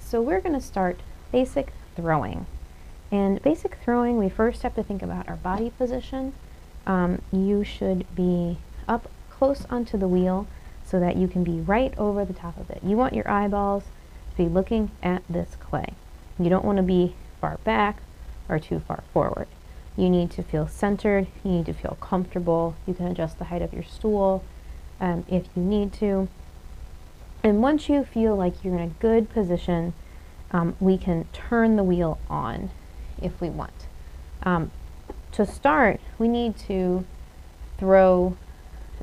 So we're going to start basic throwing. And basic throwing, we first have to think about our body position. You should be up close onto the wheel so that you can be right over the top of it. You want your eyeballs to be looking at this clay. You don't want to be far back or too far forward. You need to feel centered. You need to feel comfortable. You can adjust the height of your stool if you need to. And once you feel like you're in a good position, we can turn the wheel on if we want. To start, we need to throw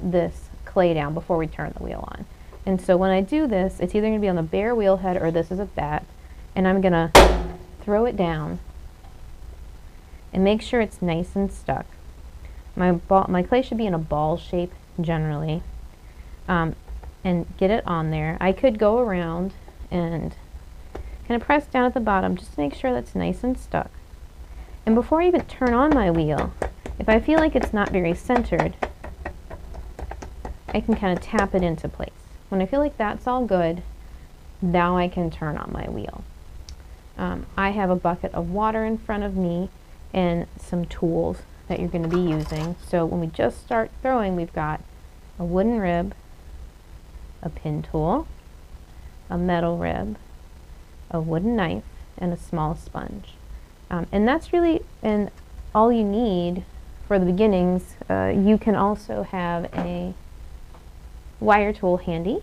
this clay down before we turn the wheel on. And so when I do this, it's either going to be on the bare wheel head or this is a bat, and I'm going to throw it down and make sure it's nice and stuck. My clay should be in a ball shape generally, and get it on there. I could go around and kind of press down at the bottom just to make sure that's nice and stuck. And before I even turn on my wheel, if I feel like it's not very centered, I can kind of tap it into place. When I feel like that's all good, now I can turn on my wheel. I have a bucket of water in front of me and some tools that you're going to be using. So when we just start throwing, we've got a wooden rib, a pin tool, a metal rib, a wooden knife, and a small sponge. And that's really all you need for the beginnings. You can also have a wire tool handy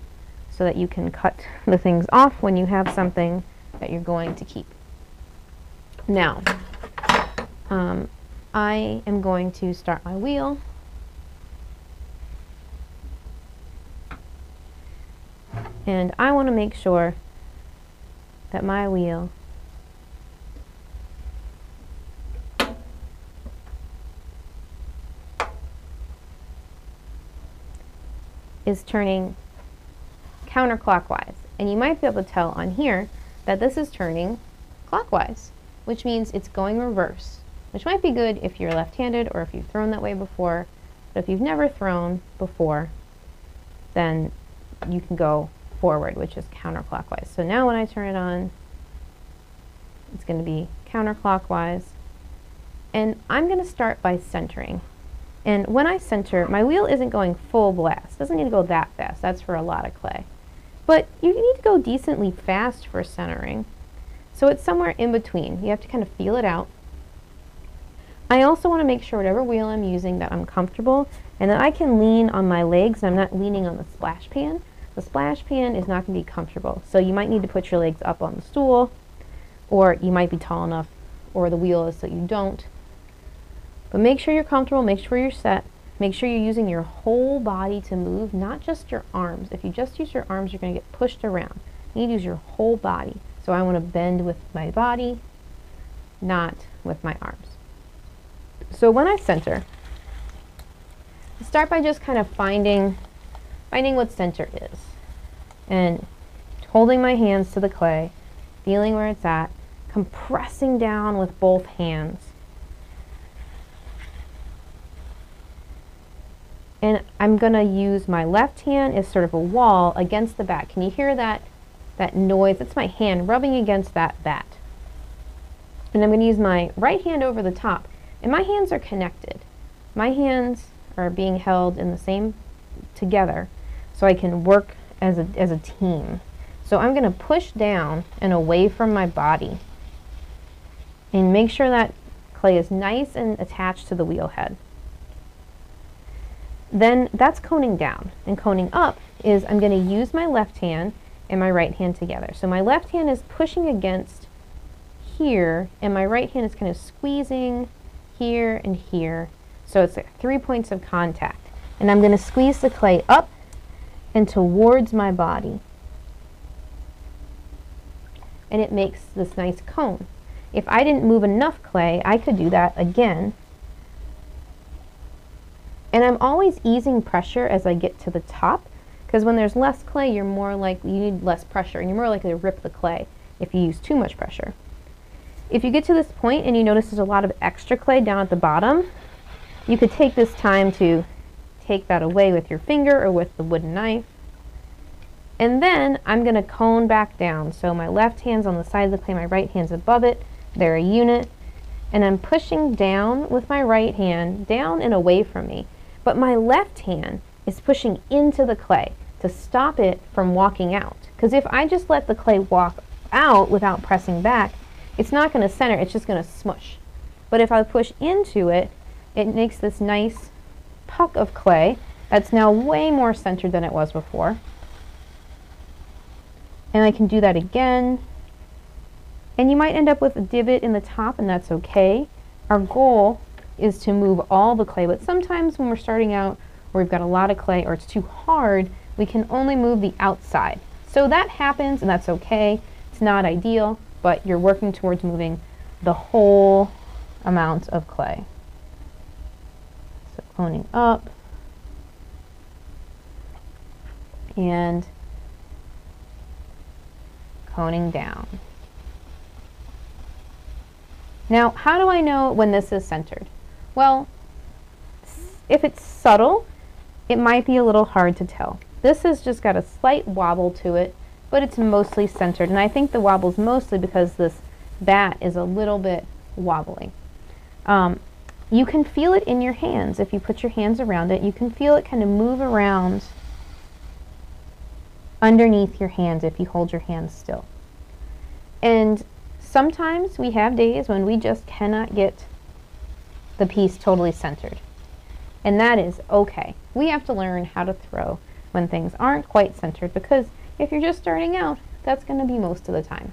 so that you can cut the things off when you have something that you're going to keep. Now, I am going to start my wheel. And I want to make sure that my wheel is turning counterclockwise. And you might be able to tell on here that this is turning clockwise, which means it's going reverse, which might be good if you're left-handed or if you've thrown that way before. But if you've never thrown before, then you can go forward, which is counterclockwise. So now when I turn it on, it's going to be counterclockwise. And I'm going to start by centering. And when I center, my wheel isn't going full blast. It doesn't need to go that fast. That's for a lot of clay. But you need to go decently fast for centering. So it's somewhere in between. You have to kind of feel it out. I also want to make sure whatever wheel I'm using that I'm comfortable and that I can lean on my legs and I'm not leaning on the splash pan. The splash pan is not going to be comfortable. So you might need to put your legs up on the stool, or you might be tall enough, or the wheel is so you don't. But make sure you're comfortable, make sure you're set, make sure you're using your whole body to move, not just your arms. If you just use your arms, you're going to get pushed around. You need to use your whole body. So I want to bend with my body, not with my arms. So when I center, I start by just kind of finding what center is. And holding my hands to the clay, feeling where it's at, compressing down with both hands. And I'm going to use my left hand as sort of a wall against the bat. Can you hear that noise? It's my hand rubbing against that bat. And I'm going to use my right hand over the top. And my hands are connected. My hands are being held in the same together so I can work as a team. So I'm going to push down and away from my body and make sure that clay is nice and attached to the wheel head. Then that's coning down, and coning up is I'm going to use my left hand and my right hand together. So my left hand is pushing against here, and my right hand is kind of squeezing here and here. So it's like 3 points of contact. And I'm going to squeeze the clay up and towards my body. And it makes this nice cone. If I didn't move enough clay, I could do that again. And I'm always easing pressure as I get to the top, because when there's less clay, you're more likely, you need less pressure, and you're more likely to rip the clay if you use too much pressure. If you get to this point and you notice there's a lot of extra clay down at the bottom, you could take this time to take that away with your finger or with the wooden knife And then I'm going to cone back down. So my left hand's on the side of the clay, my right hand's above it. They're a unit. And I'm pushing down with my right hand, down and away from me. But my left hand is pushing into the clay to stop it from walking out. Because if I just let the clay walk out without pressing back, it's not going to center, it's just going to smush. But if I push into it, it makes this nice puck of clay that's now way more centered than it was before. And I can do that again. And you might end up with a divot in the top, and that's okay. Our goal is to move all the clay, but sometimes when we're starting out where we've got a lot of clay or it's too hard, we can only move the outside. So that happens, and that's okay. It's not ideal, but you're working towards moving the whole amount of clay. So coning up and coning down. Now, how do I know when this is centered? Well, if it's subtle, it might be a little hard to tell. This has just got a slight wobble to it, but it's mostly centered. And I think the wobble's mostly because this bat is a little bit wobbly. You can feel it in your hands. If you put your hands around it, you can feel it kind of move around underneath your hands if you hold your hands still. And sometimes we have days when we just cannot get the piece totally centered. And that is okay. We have to learn how to throw when things aren't quite centered, because if you're just starting out, that's going to be most of the time.